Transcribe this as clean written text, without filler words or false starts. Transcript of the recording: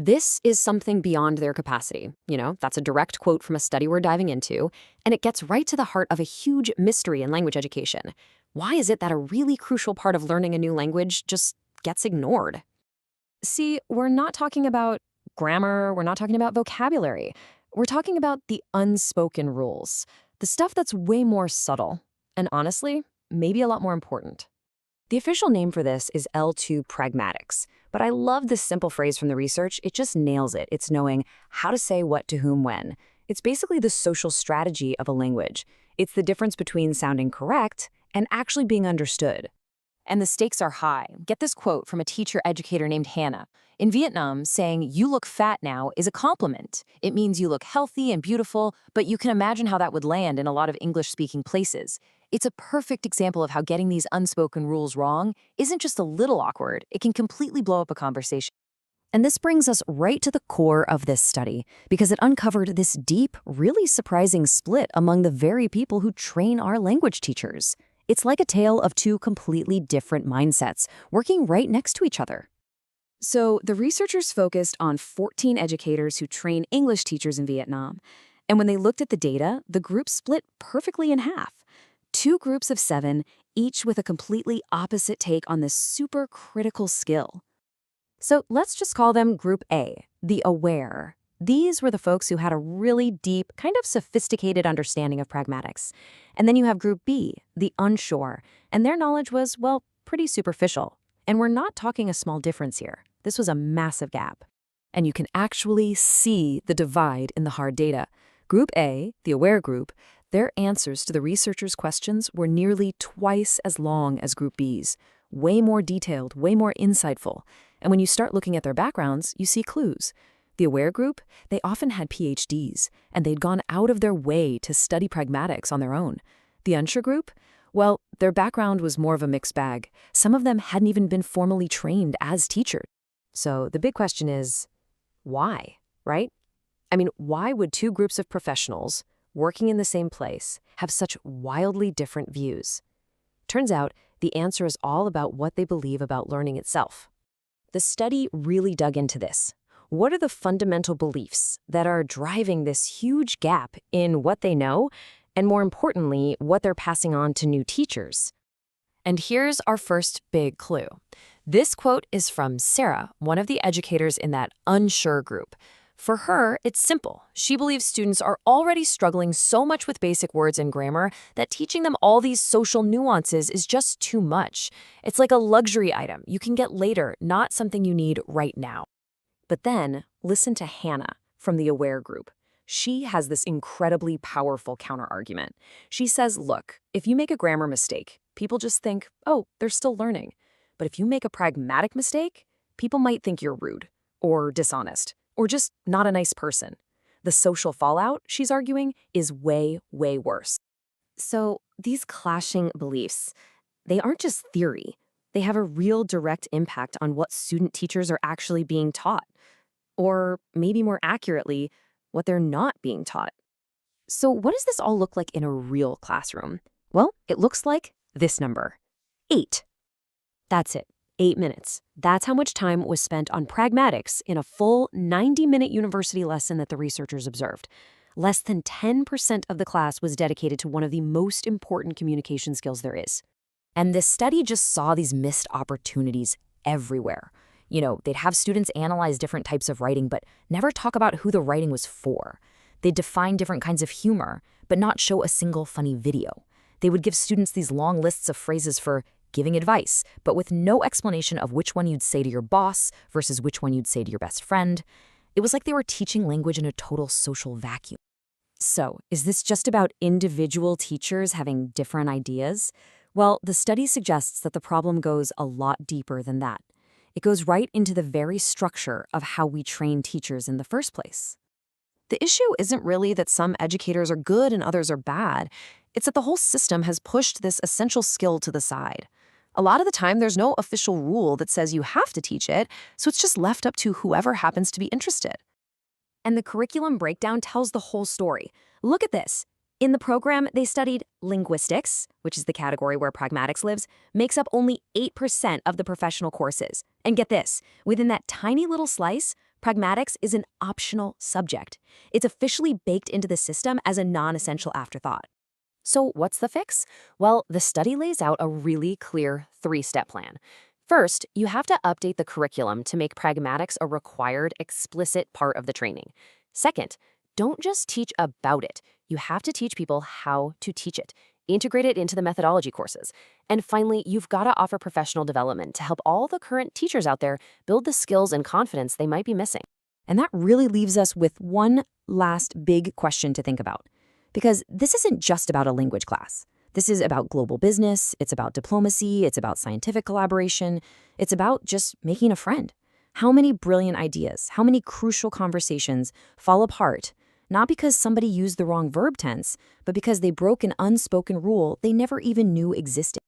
This is something beyond their capacity. That's a direct quote from a study we're diving into, and it gets right to the heart of a huge mystery in language education. Why is it that a really crucial part of learning a new language just gets ignored? See, we're not talking about grammar, we're not talking about vocabulary. We're talking about the unspoken rules, the stuff that's way more subtle, and honestly, maybe a lot more important. The official name for this is L2 Pragmatics, but I love this simple phrase from the research. It just nails it. It's knowing how to say what to whom when. It's basically the social strategy of a language. It's the difference between sounding correct and actually being understood. And the stakes are high. Get this quote from a teacher educator named Hannah. In Vietnam, saying, "You look fat now," is a compliment. It means you look healthy and beautiful, but you can imagine how that would land in a lot of English-speaking places. It's a perfect example of how getting these unspoken rules wrong isn't just a little awkward, it can completely blow up a conversation. And this brings us right to the core of this study, because it uncovered this deep, really surprising split among the very people who train our language teachers. It's like a tale of two completely different mindsets working right next to each other. So the researchers focused on 14 educators who train English teachers in Vietnam. And when they looked at the data, the group split perfectly in half. Two groups of 7, each with a completely opposite take on this super critical skill. So let's just call them Group A, the aware. These were the folks who had a really deep, kind of sophisticated understanding of pragmatics. And then you have Group B, the unsure, and their knowledge was, well, pretty superficial. And we're not talking a small difference here. This was a massive gap. And you can actually see the divide in the hard data. Group A, the aware group, their answers to the researchers' questions were nearly twice as long as Group B's, way more detailed, way more insightful. And when you start looking at their backgrounds, you see clues. The aware group, they often had PhDs, and they'd gone out of their way to study pragmatics on their own. The unsure group, well, their background was more of a mixed bag. Some of them hadn't even been formally trained as teachers. So the big question is, why, right? I mean, why would two groups of professionals working in the same place have such wildly different views? Turns out, the answer is all about what they believe about learning itself. The study really dug into this. What are the fundamental beliefs that are driving this huge gap in what they know, and more importantly, what they're passing on to new teachers? And here's our first big clue. This quote is from Sarah, one of the educators in that unsure group. For her, it's simple. She believes students are already struggling so much with basic words and grammar that teaching them all these social nuances is just too much. It's like a luxury item you can get later, not something you need right now. But then, listen to Hannah from the aware group. She has this incredibly powerful counterargument. She says, look, if you make a grammar mistake, people just think, oh, they're still learning. But if you make a pragmatic mistake, people might think you're rude or dishonest or just not a nice person. The social fallout, she's arguing, is way, way worse. So these clashing beliefs, they aren't just theory. They have a real direct impact on what student teachers are actually being taught. Or maybe more accurately, what they're not being taught. So what does this all look like in a real classroom? Well, it looks like this number, 8. That's it, 8 minutes. That's how much time was spent on pragmatics in a full 90-minute university lesson that the researchers observed. Less than 10% of the class was dedicated to one of the most important communication skills there is. And this study just saw these missed opportunities everywhere. They'd have students analyze different types of writing, but never talk about who the writing was for. They'd define different kinds of humor, but not show a single funny video. They would give students these long lists of phrases for giving advice, but with no explanation of which one you'd say to your boss versus which one you'd say to your best friend. It was like they were teaching language in a total social vacuum. So, is this just about individual teachers having different ideas? Well, the study suggests that the problem goes a lot deeper than that. It goes right into the very structure of how we train teachers in the first place. The issue isn't really that some educators are good and others are bad. It's that the whole system has pushed this essential skill to the side. A lot of the time, there's no official rule that says you have to teach it, so it's just left up to whoever happens to be interested. And the curriculum breakdown tells the whole story. Look at this. In the program, they studied linguistics, which is the category where pragmatics lives, makes up only 8% of the professional courses. And get this, within that tiny little slice, Pragmatics is an optional subject. It's officially baked into the system as a non-essential afterthought. So what's the fix? Well, the study lays out a really clear three-step plan. First, you have to update the curriculum to make pragmatics a required, explicit part of the training. Second, don't just teach about it. You have to teach people how to teach it. Integrate it into the methodology courses. And finally, you've got to offer professional development to help all the current teachers out there build the skills and confidence they might be missing. And that really leaves us with one last big question to think about. Because this isn't just about a language class. This is about global business, it's about diplomacy, it's about scientific collaboration, it's about just making a friend. How many brilliant ideas, how many crucial conversations fall apart, not because somebody used the wrong verb tense, but because they broke an unspoken rule they never even knew existed?